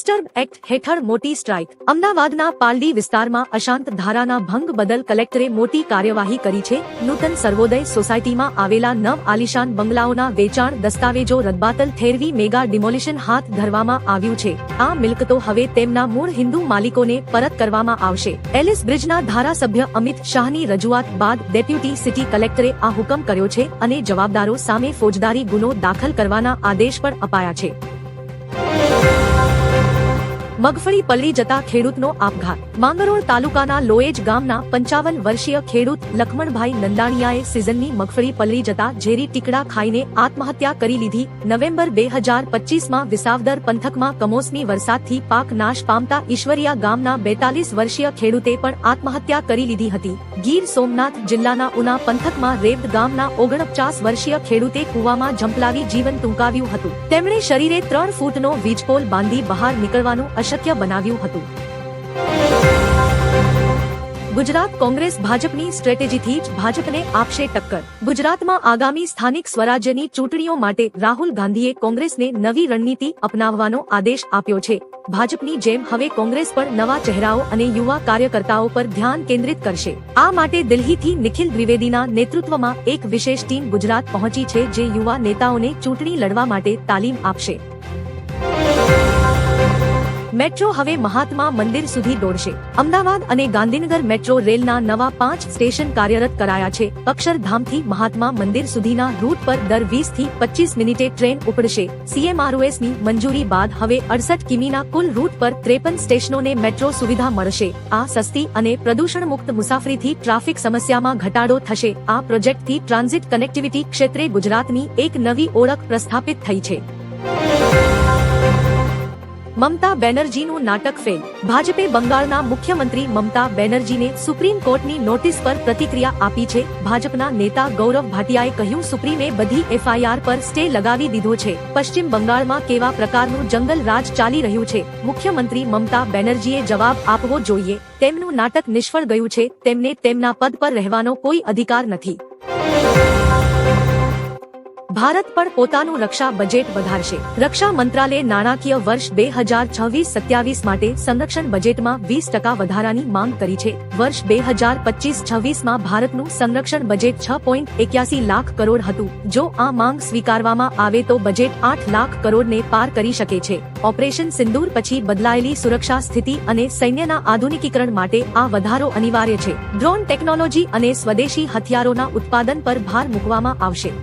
Disturb act હેઠળ મોટી strike. અમદાવાદના પાલડી વિસ્તારમાં અશાંત ધારાના ભંગ બદલ કલેક્ટરે મોટી કાર્યવાહી કરી છે. નૂતન સર્વોદય સોસાયટીમાં આવેલા 9 આલિશાન બંગલાઓના વેચાણ દસ્તાવેજો રદબાતલ ઠેરવી મેગા ડિમોલિશન હાથ ધરવામાં આવ્યું છે. આ મિલકતો હવે તેમના મૂળ હિન્દુ માલિકોને પરત કરવામાં આવશે. એલિસ બ્રિજના ધારાસભ્ય અમિત શાહની રજૂઆત બાદ ડેપ્યુટી સિટી કલેક્ટરે આ હુકમ કર્યો છે અને જવાબદારો સામે ફોજદારી ગુનો દાખલ કરવાના આદેશ પણ અપાયા છે. મગફળી પલળી જતા ખેડૂતનો આપઘાત. માંગરોળ તાલુકાના લોએજ ગામના 55 વર્ષીય ખેડૂત લખમણભાઈ નંદાણીયાએ સિઝનની મગફળી પલળી જતા ઝેરી ટીકડા ખાઈને આત્મહત્યા કરી લીધી. નવેમ્બર 2025માં વિસાવદર પંથકમાં કમોસમી વરસાદથી પાક નાશ પામતા ઈશ્વરિયા ગામના 42 વર્ષીય ખેડૂતે પણ આત્મહત્યા કરી લીધી હતી. ગીર સોમનાથ જિલ્લાના ઉના પંથકમાં રેવદ ગામના 49 વર્ષીય ખેડૂતે કૂવામાં ઝંપલાવી જીવન ટૂંકાવ્યું હતું. તેમણે શરીરે 3 ફૂટનો વીજપોલ બાંધી બહાર નીકળવાનું અશક્ય બનાવ્યું હતું. ગુજરાત કોંગ્રેસ ભાજપની સ્ટ્રેટેજીથી જ ભાજપને આપશે ટક્કર. ગુજરાતમાં આગામી સ્થાનિક સ્વરાજ્યની ચૂંટણીઓ માટે રાહુલ ગાંધીએ કોંગ્રેસને નવી રણનીતિ અપનાવવાનો આદેશ આપ્યો છે. ભાજપની જેમ હવે કોંગ્રેસ પણ નવા ચહેરાઓ અને યુવા કાર્યકર્તાઓ પર ધ્યાન કેન્દ્રિત કરશે. આ માટે દિલ્હીથી નિખિલ દ્વિવેદીના નેતૃત્વમાં એક વિશેષ ટીમ ગુજરાત પહોંચી છે, જે યુવા નેતાઓને ચૂંટણી લડવા માટે તાલીમ આપશે. મેટ્રો હવે મહાત્મા મંદિર સુધી દોડશે. અમદાવાદ અને ગાંધીનગર મેટ્રો રેલના નવા 5 સ્ટેશન કાર્યરત કરાયા છે. અક્ષરધામથી મહાત્મા મંદિર સુધીના રૂટ પર દર 20 થી 25 મિનિટે ટ્રેન ઉપડશે. CMROSની મંજૂરી બાદ હવે 68 કિમીના કુલ રૂટ પર 53 સ્ટેશનોને મેટ્રો સુવિધા મળશે. આ સસ્તી અને પ્રદૂષણ મુક્ત મુસાફરીથી ટ્રાફિક સમસ્યામાં ઘટાડો થશે. આ પ્રોજેક્ટથી ટ્રાન્ઝિટ કનેક્ટિવિટી ક્ષેત્રે ગુજરાતની એક નવી ઓળખ પ્રસ્થાપિત થઈ છે. મમતા બેનર્જીનું નાટક ફેલ. ભાજપે બંગાળના મુખ્યમંત્રી મમતા બેનર્જીને સુપ્રીમ કોર્ટની નોટિસ પર પ્રતિક્રિયા આપી છે. ભાજપના નેતા ગૌરવ ભાટિયાએ કહ્યું, સુપ્રીમે બધી FIR પર સ્ટે લગાવી દીધો છે. પશ્ચિમ બંગાળમાં કેવા પ્રકારનું જંગલ રાજ ચાલી રહ્યું છે? મુખ્યમંત્રી મમતા બેનર્જીએ જવાબ આપવો જોઈએ. તેમનું નાટક નિષ્ફળ ગયું છે. તેમને તેમના પદ પર રહેવાનો કોઈ અધિકાર નથી. ભારત પણ પોતાનું રક્ષા બજેટ વધારશે. રક્ષા મંત્રાલયે નાણાકીય વર્ષ 2026-27 માટે સંરક્ષણ બજેટમાં 20% વધારાની માંગ કરી છે. વર્ષ 2025-26માં ભારતનું સંરક્ષણ બજેટ 6.81 લાખ કરોડ હતું. જો આ માંગ સ્વીકારવામાં આવે તો બજેટ 8 લાખ કરોડને પાર કરી શકે છે. ઓપરેશન સિંદૂર પછી બદલાયેલી સુરક્ષા સ્થિતિ અને સૈન્યના આધુનિકીકરણ માટે આ વધારો અનિવાર્ય છે. ડ્રોન ટેકનોલોજી અને સ્વદેશી હથિયારોના ઉત્પાદન પર ભાર મૂકવામાં આવશે.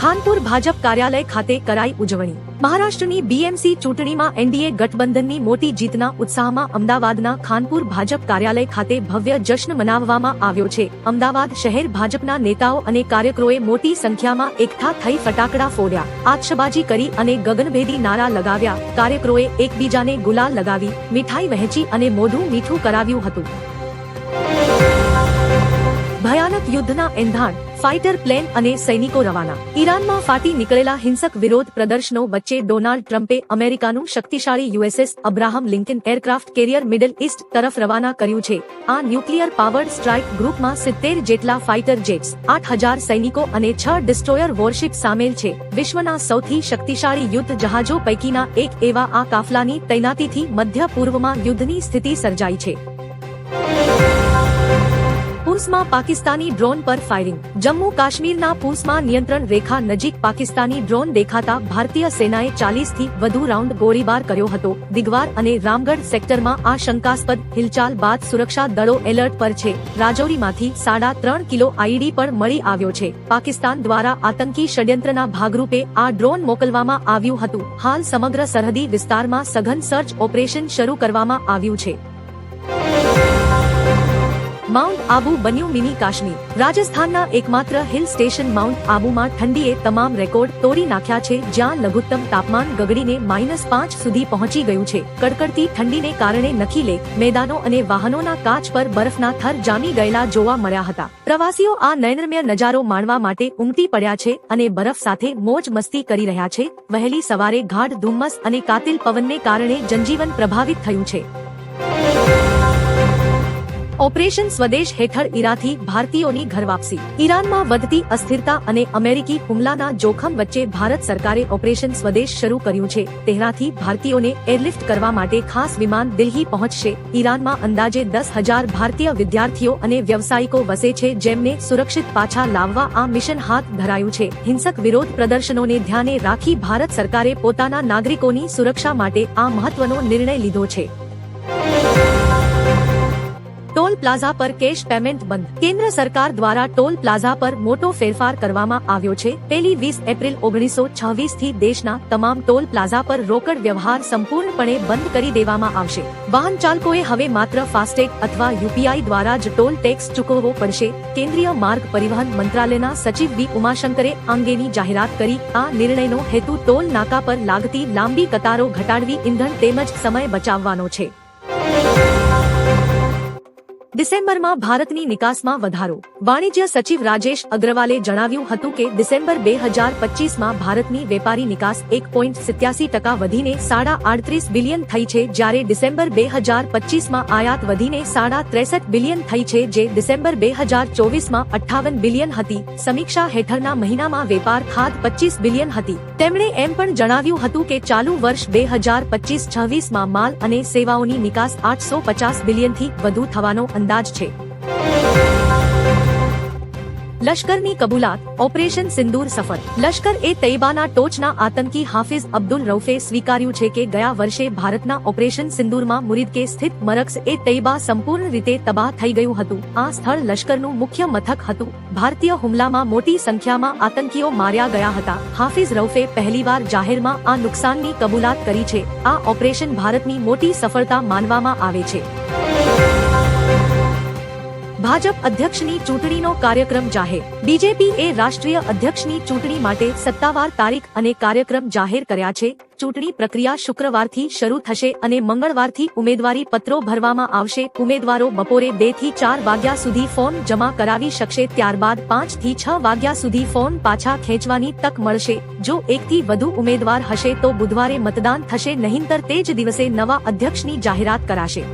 ખાનપુર ભાજપ કાર્યાલય ખાતે કરાઈ ઉજવણી. મહારાષ્ટ્રની BMC ચૂંટણીમાં NDA ગઠબંધનની મોટી જીતના ઉત્સાહમાં અમદાવાદના ખાનપુર ભાજપ કાર્યાલય ખાતે ભવ્ય જશ્ન મનાવવામાં આવ્યો છે. અમદાવાદ શહેર ભાજપના નેતાઓ અને કાર્યકરોએ મોટી સંખ્યામાં એકઠા થઈ ફટાકડા ફોડ્યા, આતશબાજી કરી અને ગગનભેદી નારા લગાવ્યા. કાર્યકરોએ એકબીજાને ગુલાલ લગાવી, મીઠાઈ વહેંચી અને મોઢું મીઠું કરાવ્યું હતું. ભયાનક યુદ્ધના એંધાણ, ફાઇટર પ્લેન અને સૈનિકો રવાના. ઈરાનમાં ફાટી નીકળેલા હિંસક વિરોધ પ્રદર્શનો વચ્ચે ડોનાલ્ડ ટ્રમ્પે અમેરિકાનું શક્તિશાળી USS Abraham Lincoln aircraft carrier Middle East તરફ રવાના કર્યું છે. આ ન્યુક્લિયર પાવર્ડ સ્ટ્રાઇક ગ્રુપમાં 70 જેટલા ફાઇટર જેટ્સ, 8000 સૈનિકો અને 6 ડિસ્ટ્રોયર વોરશિપ સામેલ છે. વિશ્વના સૌથી શક્તિશાળી યુદ્ધ જહાજો પૈકીના એક એવા આ કાફલાની તૈનાતીથી મધ્ય પૂર્વમાં યુદ્ધની સ્થિતિ સર્જાઈ છે. પૂંછમાં પાકિસ્તાની ડ્રોન પર ફાયરિંગ. જમ્મુ કાશ્મીરના પૂંછમાં નિયંત્રણ રેખા નજીક પાકિસ્તાની ડ્રોન દેખાતા ભારતીય સેનાએ 40 થી વધુ રાઉન્ડ ગોળીબાર કર્યો હતો. દિગવાર અને રામગઢ સેક્ટરમાં આ શંકાસ્પદ હિલચાલ બાદ સુરક્ષા દળો એલર્ટ પર છે. રાજૌરીમાંથી 3.5 કિલો IED પણ મળી આવ્યો છે. પાકિસ્તાન દ્વારા આતંકી ષડયંત્રના ભાગરૂપે આ ડ્રોન મોકલવામાં આવ્યું હતું. હાલ સમગ્ર સરહદી વિસ્તારમાં સઘન સર્ચ ઓપરેશન શરૂ કરવામાં આવ્યું છે. માઉન્ટ આબુ બન્યું મિની કાશ્મીર. રાજસ્થાનના એકમાત્ર હિલ સ્ટેશન માઉન્ટ આબુમાં ઠંડીએ તમામ રેકોર્ડ તોડી નાખ્યા છે, જ્યાં લઘુત્તમ તાપમાન ગગડીને -5 સુધી પહોંચી ગયું છે. કડકડતી ઠંડીને કારણે નખીલે મેદાનો અને વાહનોના કાચ પર બરફના થર જામી ગયેલા જોવા મળ્યા હતા. પ્રવાસીઓ આ નયનરમ્ય નજારો માણવા માટે ઉમટી પડ્યા છે અને બરફ સાથે મોજ મસ્તી કરી રહ્યા છે. વહેલી સવારે ગાઢ ધુમ્મસ અને કાતિલ પવનને કારણે જનજીવન પ્રભાવિત થયું છે. ઓપરેશન સ્વદેશ હેઠળ ઈરાનથી ભારતીયોની ઘર વાપસી. ઈરાનમાં વધતી અસ્થિરતા અને અમેરિકી હુમલાના જોખમ વચ્ચે ભારત સરકારે ઓપરેશન સ્વદેશ શરૂ કર્યું છે. તેહરાનથી ભારતીયોને એરલિફ્ટ કરવા માટે ખાસ વિમાન દિલ્હી પહોંચશે. ઈરાનમાં અંદાજે 10,000 ભારતીય વિદ્યાર્થીઓ અને વ્યવસાયિકો વસે છે, જેમને સુરક્ષિત પાછા લાવવા આ મિશન હાથ ધરાયું છે. હિંસક વિરોધ પ્રદર્શનોને ધ્યાને રાખી ભારત સરકારે પોતાના નાગરિકોની સુરક્ષા માટે આ મહત્વનો નિર્ણય લીધો છે. ટોલ પ્લાઝા પર કેશ પેમેન્ટ બંધ. કેન્દ્ર સરકાર દ્વારા ટોલ પ્લાઝા પર મોટો ફેરફાર કરવામાં આવ્યો છે. પહેલી 20 એપ્રિલ 1926 થી દેશના તમામ ટોલ પ્લાઝા પર રોકડ વ્યવહાર સંપૂર્ણપણે બંધ કરી દેવામાં આવશે. વાહન ચાલકોએ હવે માત્ર ફાસ્ટેગ અથવા યુપીઆઈ દ્વારા જ ટોલ ટેક્સ ચૂકવવો પડશે. કેન્દ્રીય માર્ગ પરિવહન મંત્રાલયના સચિવ વી ઉમાશંકરે અંગેની જાહેરાત કરી. આ નિર્ણયનો હેતુ ટોલ નાકા પર લાગતી લાંબી કતારો ઘટાડવી, ઇંધણ તેમજ સમય બચાવવાનો છે. ડિસેમ્બરમાં ભારતની નિકાસમાં વધારો. વાણિજ્ય સચિવ રાજેશ અગ્રવાલે જણાવ્યું હતું કે ડિસેમ્બર 2025માં ભારતની વેપારી નિકાસ 1.87% વધીને 38.5 બિલિયન થઈ છે, જ્યારે ડિસેમ્બર 2025માં આયાત વધીને 63.5 બિલિયન થઈ છે, જે ડિસેમ્બર 2024માં 58 બિલિયન હતી. સમીક્ષા હેઠળના મહિનામાં વેપાર ખાત 25 બિલિયન હતી. તેમણે એમ પણ જણાવ્યું હતું કે ચાલુ વર્ષ 2025-26માં માલ અને સેવાઓની નિકાસ 850 બિલિયનથી વધુ થવાનો અંદાજ છે. લશ્કરની કબૂલાત. ઓપરેશન સિંદૂર સફળ. લશ્કર એ તૈબાના ટોચના આતંકી હાફિઝ અબ્દુલ રઉફે સ્વીકાર્યું છે કે ગયા વર્ષે ભારતના ઓપરેશન સિંદૂરમાં મુરીદકે સ્થિત મરકઝ એ તૈબા સંપૂર્ણ રીતે તબાહ થઈ ગયું હતું. આ સ્થળ લશ્કરનું મુખ્ય મથક હતું. ભારતીય હુમલામાં મોટી સંખ્યામાં આતંકીઓ માર્યા ગયા હતા. હાફિઝ રઉફે પહેલીવાર જાહેરમાં આ નુકસાનની કબૂલાત કરી છે. આ ઓપરેશન ભારતની મોટી સફળતા માનવામાં આવે છે. ભાજપ અધ્યક્ષની ચૂંટણીનો કાર્યક્રમ જાહેર. બીજેપી એ રાષ્ટ્રીય અધ્યક્ષની ચૂંટણી માટે સત્તાવાર તારીખ અને કાર્યક્રમ જાહેર કર્યા છે. ચૂંટણી પ્રક્રિયા શુક્રવારથી શરૂ થશે અને મંગળવારથી ઉમેદવારી પત્રો ભરવામાં આવશે. ઉમેદવારો બપોરે 2 થી 4 વાગ્યા સુધી ફોર્મ જમા કરાવી શકશે. ત્યારબાદ 5 થી 6 વાગ્યા સુધી ફોર્મ પાછા ખેંચવાની તક મળશે. જો 1 થી વધુ ઉમેદવાર હશે તો બુધવારે મતદાન થશે, નહીંતર તે જ દિવસે નવા અધ્યક્ષની જાહેરાત કરાશે.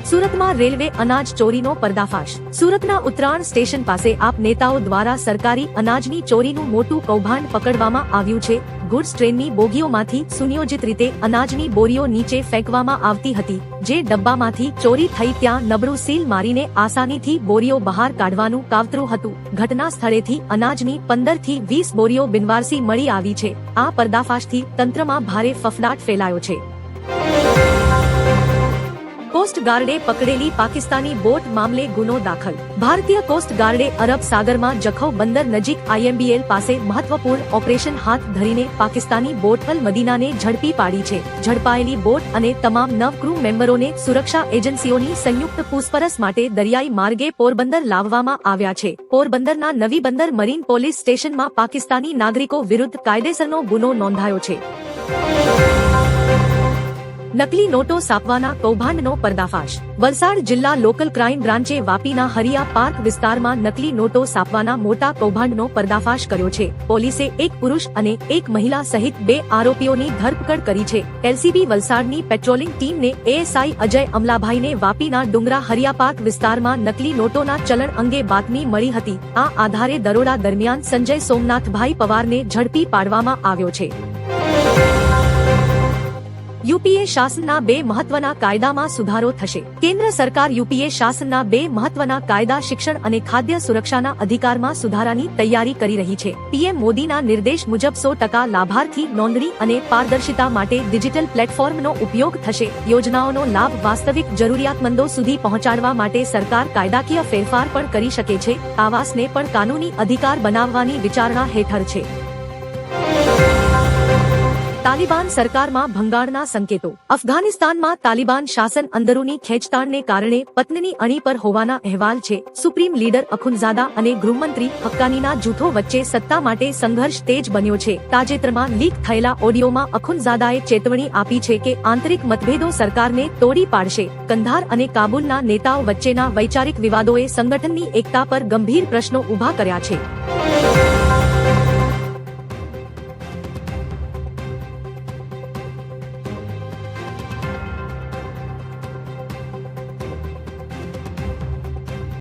સુરતમાં રેલવે અનાજ ચોરીનો પર્દાફાશ. સુરતના ઉત્તરાણ સ્ટેશન પાસે આપ નેતાઓ દ્વારા સરકારી અનાજની ચોરીનું મોટું કૌભાંડ પકડવામાં આવ્યું છે. ગુડ્સ ટ્રેનની બોગીઓમાંથી સુનિયોજિત રીતે અનાજની બોરીઓ નીચે ફેંકવામાં આવતી હતી. જે ડબ્બામાંથી ચોરી થઈ ત્યાં નબળું સીલ મારીને આસાનીથી બોરીઓ બહાર કાઢવાનું કાવતરું હતું. ઘટના સ્થળેથી અનાજની 15 થી 20 બોરીઓ બિનવારસી મળી આવી છે. આ પર્દાફાશથી તંત્રમાં ભારે ફફડાટ ફેલાયો છે. કોસ્ટ ગાર્ડે પકડેલી પાકિસ્તાની બોટ મામલે ગુનો દાખલ. ભારતીય કોસ્ટ ગાર્ડે અરબ સાગરમાં જખૌ બંદર નજીક IMBL પાસે મહત્વપૂર્ણ ઓપરેશન હાથ ધરીને પાકિસ્તાની બોટ અલ મદીનાને ઝડપી પાડી છે. ઝડપાયેલી બોટ અને તમામ 9 ક્રૂ મેમ્બરોને સુરક્ષા એજન્સીઓની સંયુક્ત પૂછપરછ માટે દરિયાઈ માર્ગે પોરબંદર લાવવામાં આવ્યા છે. પોરબંદરના નવી બંદર મરીન પોલીસ સ્ટેશનમાં પાકિસ્તાની નાગરિકો વિરુદ્ધ કાયદેસરનો ગુનો નોંધાયો છે. નકલી નોટો છાપવાના કૌભાંડનો પર્દાફાશ. વલસાડ જિલ્લા લોકલ ક્રાઇમ બ્રાન્ચે વાપીના હરિયા પાર્ક વિસ્તારમાં નકલી નોટો છાપવાના મોટા કૌભાંડનો પર્દાફાશ કર્યો છે. પોલીસે એક પુરુષ અને એક મહિલા સહિત 2 આરોપીઓની ધરપકડ કરી છે. LCB વલસાડની પેટ્રોલિંગ ટીમને ASI અજય અમલાભાઈને વાપીના ડુંગરા હરિયા પાર્ક વિસ્તારમાં નકલી નોટોના ચલણ અંગે બાતમી મળી હતી. આ આધારે દરોડા દરમિયાન સંજય સોમનાથભાઈ પવારને ઝડપી પાડવામાં આવ્યો છે. યુપીએ શાસનના 2 મહત્વના કાયદામાં સુધારો થશે. કેન્દ્ર સરકાર યુપીએ શાસનના 2 મહત્વના કાયદા શિક્ષણ અને ખાદ્ય સુરક્ષાના અધિકારમાં સુધારાની તૈયારી કરી રહી છે. PM મોદીના નિર્દેશ મુજબ 100% લાભાર્થી નોંધણી અને પારદર્શિતા માટે ડિજિટલ પ્લેટફોર્મનો ઉપયોગ થશે. યોજનાઓનો લાભ વાસ્તવિક જરૂરિયાતમંદો સુધી પહોંચાડવા માટે સરકાર કાયદાકીય ફેરફાર પણ કરી શકે છે. આવાસને પણ કાનૂની અધિકાર બનાવવાની વિચારણા હેઠળ છે. તાલિબાન સરકારમાં ભંગાણના સંકેતો. અફઘાનિસ્તાનમાં તાલિબાન શાસન અંદરૂની ખેંચતાણને કારણે પતનની અણી પર હોવાના અહેવાલ છે. સુપ્રીમ લીડર અખુંઝાદા અને ગૃહમંત્રી હક્કાનીના જૂથો વચ્ચે સત્તા માટે સંઘર્ષ તેજ બન્યો છે. તાજેતરમાં લીક થયેલા ઓડિયોમાં અખુંઝાદાએ ચેતવણી આપી છે કે આંતરિક મતભેદો સરકારને તોડી પાડશે. કંધાર અને કાબુલના નેતાઓ વચ્ચેના વૈચારિક વિવાદોએ સંગઠનની એકતા પર ગંભીર પ્રશ્નો ઊભા કર્યા છે.